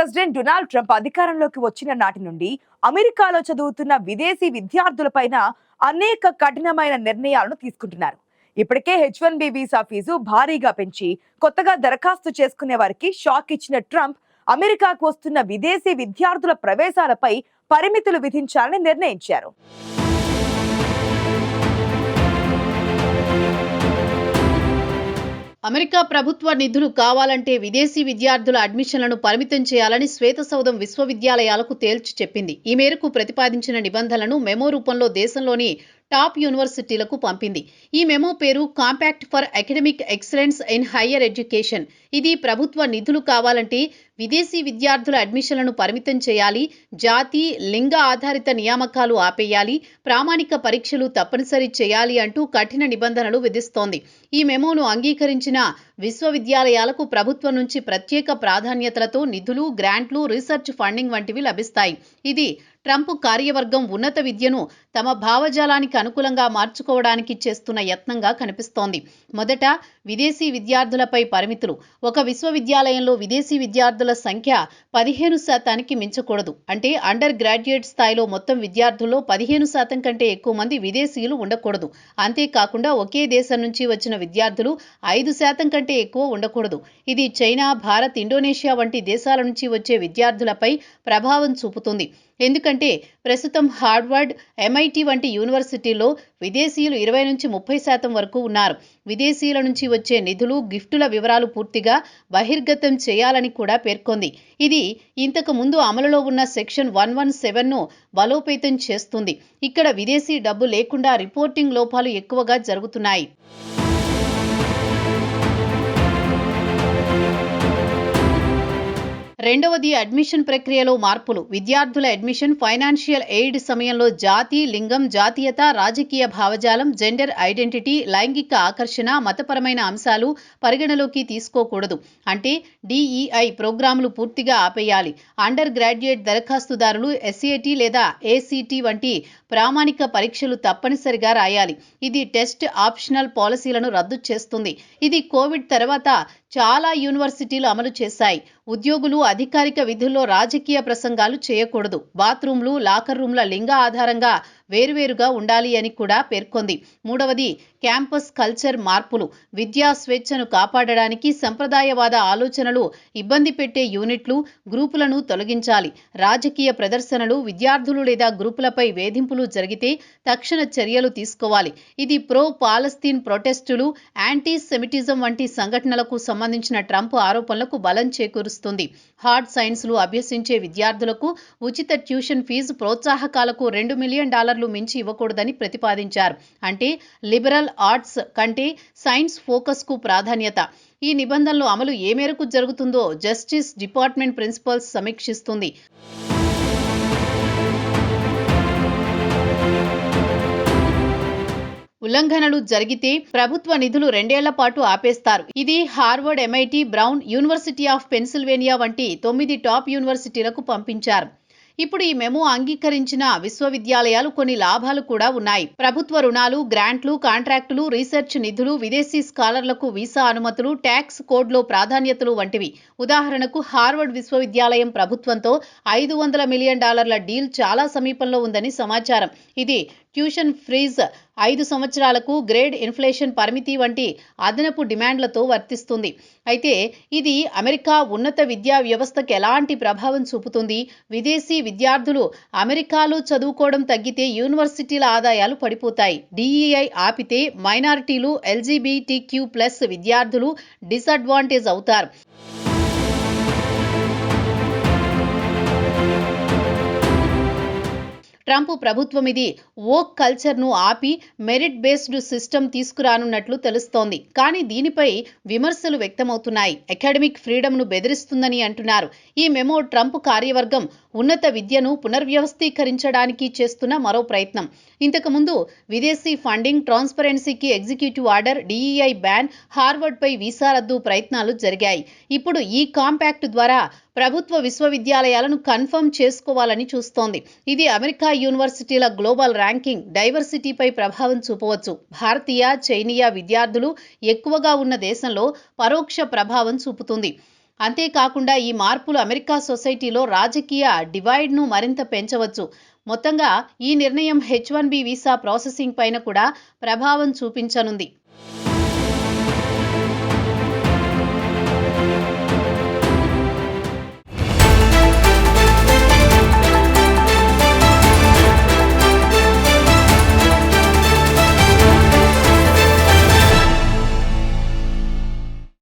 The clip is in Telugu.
ప్రెసిడెంట్ డొనాల్డ్ ట్రంప్ అధికారంలోకి వచ్చిన నాటి నుండి అమెరికాలో చదువుతున్న విదేశీ విద్యార్థులపైన అనేక కఠినమైన నిర్ణయాలను తీసుకుంటున్నారు. ఇప్పటికే H1B వీసా ఫీజు భారీగా పెంచి కొత్తగా దరఖాస్తు చేసుకునే వారికి షాక్ ఇచ్చిన ట్రంప్ అమెరికాకు వస్తున్న విదేశీ విద్యార్థుల ప్రవేశాలపై పరిమితులు విధించాలని నిర్ణయించారు. అమెరికా ప్రభుత్వ నిధులు కావాలంటే విదేశీ విద్యార్థుల అడ్మిషన్లను పరిమితం చేయాలని శ్వేతసౌధం విశ్వవిద్యాలయాలకు తేల్చి చెప్పింది. ఈ మేరకు ప్రతిపాదించిన నిబంధనలను మెమో రూపంలో దేశంలోని టాప్ యూనివర్సిటీలకు పంపింది. ఈ మెమో పేరు compact for academic excellence in higher education. ఇది ప్రభుత్వ నిధులు కావాలంటే విదేశీ విద్యార్థుల అడ్మిషన్లను పరిమితం చేయాలి, జాతి లింగ ఆధారిత నియామకాలు ఆపేయాలి, ప్రామాణిక పరీక్షలు తప్పనిసరి చేయాలి అంటూ కఠిన నిబంధనలు విధిస్తోంది. ఈ మెమోను అంగీకరించిన విశ్వవిద్యాలయాలకు ప్రభుత్వం నుంచి ప్రత్యేక ప్రాధాన్యతలతో నిధులు, గ్రాంట్లు, రీసెర్చ్ ఫండింగ్ వంటివి లభిస్తాయి. ఇది ట్రంప్ కార్యవర్గం ఉన్నత విద్యను తమ భావజాలానికి అనుకూలంగా మార్చుకోవడానికి చేస్తున్న యత్నంగా కనిపిస్తోంది. మొదట విదేశీ విద్యార్థులపై పరిమితులు. ఒక విశ్వవిద్యాలయంలో విదేశీ విద్యార్థుల సంఖ్య 15% మించకూడదు. అంటే అండర్ గ్రాడ్యుయేట్ స్థాయిలో మొత్తం విద్యార్థుల్లో 15% కంటే ఎక్కువ మంది విదేశీయులు ఉండకూడదు. అంతేకాకుండా ఒకే దేశం నుంచి వచ్చిన విద్యార్థులు 5% కంటే ఎక్కువ ఉండకూడదు. ఇది చైనా, భారత్, ఇండోనేషియా వంటి దేశాల నుంచి వచ్చే విద్యార్థులపై ప్రభావం చూపుతుంది. ఎందుకంటే ప్రస్తుతం హార్వర్డ్, MIT వంటి యూనివర్సిటీల్లో విదేశీయులు 20-30% వరకు ఉన్నారు. విదేశీయుల నుంచి వచ్చే నిధులు, గిఫ్టుల వివరాలు పూర్తిగా బహిర్గతం చేయాలని కూడా పేర్కొంది. ఇది ఇంతకు ముందు అమలులో ఉన్న సెక్షన్ 117ను బలోపేతం చేస్తుంది. ఇక్కడ విదేశీ డబ్బు లేకుండా రిపోర్టింగ్ లోపాలు ఎక్కువగా జరుగుతున్నాయి. రెండవది అడ్మిషన్ ప్రక్రియలో మార్పులు. విద్యార్థుల అడ్మిషన్, ఫైనాన్షియల్ ఎయిడ్ సమయంలో జాతి, లింగం, జాతీయత, రాజకీయ భావజాలం, జెండర్ ఐడెంటిటీ, లైంగిక ఆకర్షణ, మతపరమైన అంశాలు పరిగణలోకి తీసుకోకూడదు. అంటే DEI ప్రోగ్రాములు పూర్తిగా ఆపేయాలి. అండర్ గ్రాడ్యుయేట్ దరఖాస్తుదారులు SAT లేదా ACT వంటి ప్రామాణిక పరీక్షలు తప్పనిసరిగా రాయాలి. ఇది టెస్ట్ ఆప్షనల్ పాలసీలను రద్దు చేస్తుంది. ఇది కోవిడ్ తర్వాత చాలా యూనివర్సిటీలు అమలు చేశాయి. ఉద్యోగులు అధికారిక విధుల్లో రాజకీయ ప్రసంగాలు చేయకూడదు. బాత్రూంలు, లాకర్ రూమ్ల లింగ ఆధారంగా వేరువేరుగా ఉండాలి అని కూడా పేర్కొంది. మూడవది క్యాంపస్ కల్చర్ మార్పులు. విద్యా స్వేచ్ఛను కాపాడడానికి సంప్రదాయవాద ఆలోచనలు ఇబ్బంది పెట్టే యూనిట్లు, గ్రూపులను తొలగించాలి. రాజకీయ ప్రదర్శనలు, విద్యార్థులు లేదా గ్రూపులపై వేధింపులు జరిగితే తక్షణ చర్యలు తీసుకోవాలి. ఇది ప్రో పాలస్తీన్ ప్రొటెస్టులు, యాంటీ సెమిటిజం వంటి సంఘటనలకు సంబంధించిన ట్రంప్ ఆరోపణలకు బలం చేకూరుస్తుంది. హార్డ్ సైన్స్లు అభ్యసించే విద్యార్థులకు ఉచిత ట్యూషన్ ఫీజు, ప్రోత్సాహకాలకు $2 మిలియన్ మించి ఇవ్వకూడదని ప్రతిపాదించారు. అంటే లిబరల్ ఆర్ట్స్ కంటే సైన్స్ ఫోకస్కు ప్రాధాన్యత. ఈ నిబంధనలు అమలు ఏ మేరకు జరుగుతుందో జస్టిస్ డిపార్ట్మెంట్ ప్రిన్సిపల్స్ సమీక్షిస్తుంది. ఉల్లంఘనలు జరిగితే ప్రభుత్వ నిధులు 2 ఏళ్ల పాటు ఆపేస్తారు. ఇది Harvard, MIT, brown, university of Pennsylvania వంటి 9 టాప్ యూనివర్సిటీలకు పంపించారు. ఇప్పుడు ఈ మెమో అంగీకరించిన విశ్వవిద్యాలయాలు కొన్ని లాభాలు కూడా ఉన్నాయి. ప్రభుత్వ రుణాలు, గ్రాంట్లు, కాంట్రాక్టులు, రీసెర్చ్ నిధులు, విదేశీ స్కాలర్లకు వీసా అనుమతులు, ట్యాక్స్ కోడ్లో ప్రాధాన్యతలు వంటివి. ఉదాహరణకు హార్వర్డ్ విశ్వవిద్యాలయం ప్రభుత్వంతో $500 మిలియన్ డీల్ చాలా సమీపంలో ఉందని సమాచారం. ఇది ట్యూషన్ ఫ్రీజ్ 5 సంవత్సరాలకు, గ్రేడ్ ఇన్ఫ్లేషన్ పరిమితి వంటి అదనపు డిమాండ్లతో వర్తిస్తుంది. అయితే ఇది అమెరికా ఉన్నత విద్యా వ్యవస్థకు ఎలాంటి ప్రభావం చూపుతుంది? విదేశీ విద్యార్థులు అమెరికాలో చదువుకోవడం తగ్గితే యూనివర్సిటీల ఆదాయాలు పడిపోతాయి. DEI ఆపితే మైనారిటీలు, LGBTQ+ విద్యార్థులు డిసడ్వాంటేజ్ అవుతారు. ట్రంప్ ప్రభుత్వం ఇది వోక్ కల్చర్ను ఆపి మెరిట్ బేస్డ్ సిస్టమ్ తీసుకురానున్నట్లు తెలుస్తోంది. కానీ దీనిపై విమర్శలు వ్యక్తమవుతున్నాయి. అకాడమిక్ ఫ్రీడమ్ను బెదిరిస్తుందని అంటున్నారు. ఈ మెమో ట్రంప్ కార్యవర్గం ఉన్నత విద్యను పునర్వ్యవస్థీకరించడానికి చేస్తున్న మరో ప్రయత్నం. ఇంతకుముందు విదేశీ ఫండింగ్, ట్రాన్స్పరెన్సీకి ఎగ్జిక్యూటివ్ ఆర్డర్, DEI బ్యాన్, హార్వర్డ్పై వీసా రద్దు ప్రయత్నాలు జరిగాయి. ఇప్పుడు ఈ కాంపాక్ట్ ద్వారా ప్రభుత్వ విశ్వవిద్యాలయాలను కన్ఫర్మ్ చేసుకోవాలని చూస్తోంది. ఇది అమెరికా యూనివర్సిటీల గ్లోబల్ ర్యాంకింగ్, డైవర్సిటీపై ప్రభావం చూపవచ్చు. భారతీయ, చైనీయ విద్యార్థులు ఎక్కువగా ఉన్న దేశంలో పరోక్ష ప్రభావం చూపుతుంది. అంతేకాకుండా ఈ మార్పులు అమెరికా సొసైటీలో రాజకీయ డివైడ్ను మరింత పెంచవచ్చు. మొత్తంగా ఈ నిర్ణయం H1B వీసా ప్రాసెసింగ్ పైన కూడా ప్రభావం చూపించనుంది.